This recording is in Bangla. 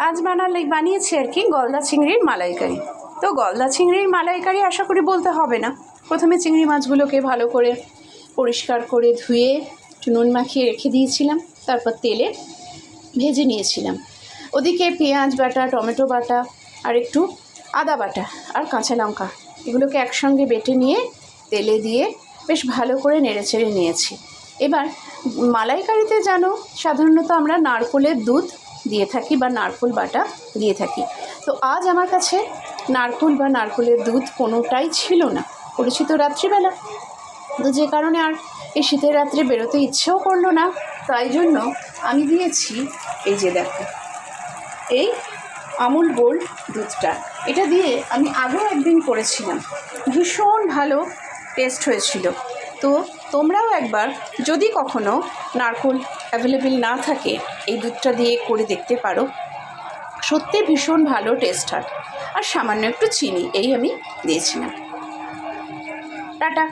আজ বানিয়েছি আর কি গলদা চিংড়ির মালাইকারি। তো গলদা চিংড়ির মালাইকারি আশা করি বলতে হবে না। প্রথমে চিংড়ি মাছগুলোকে ভালো করে পরিষ্কার করে ধুয়ে একটু নুন মাখিয়ে রেখে দিয়েছিলাম, তারপর তেলে ভেজে নিয়েছিলাম। ওদিকে পেঁয়াজ বাটা, টমেটো বাটা আর একটু আদা বাটা আর কাঁচা লঙ্কা এগুলোকে একসঙ্গে বেটে নিয়ে তেলে দিয়ে বেশ ভালো করে নেড়েচেড়ে নিয়েছি। এবার মালাইকারিতে জানো সাধারণত আমরা নারকেলের দুধ দিয়ে থাকি বা নারকেল বাটা দিয়ে থাকি। তো আজ আমার কাছে নারকেল বা নারকেলের দুধ কোনোটাই ছিল না, করেছি তো রাত্রিবেলা। তো যে কারণে আর এই শীতের রাত্রে বেরোতে ইচ্ছেও করলো না, তাই জন্য আমি দিয়েছি এই যে দেখো এই আমুল গোল্ড দুধটা। এটা দিয়ে আমি আগেও একদিন করেছিলাম, ভীষণ ভালো টেস্ট হয়েছিল। তো তোমরাও একবার যদি কখনো নারকেল অ্যাভেলেবেল না থাকে এই দুধটা দিয়ে করে দেখতে পারো, সত্যি ভীষণ ভালো টেস্ট হয়। আর সামান্য একটু চিনি এই আমি দিয়েছিলাম। টাটা।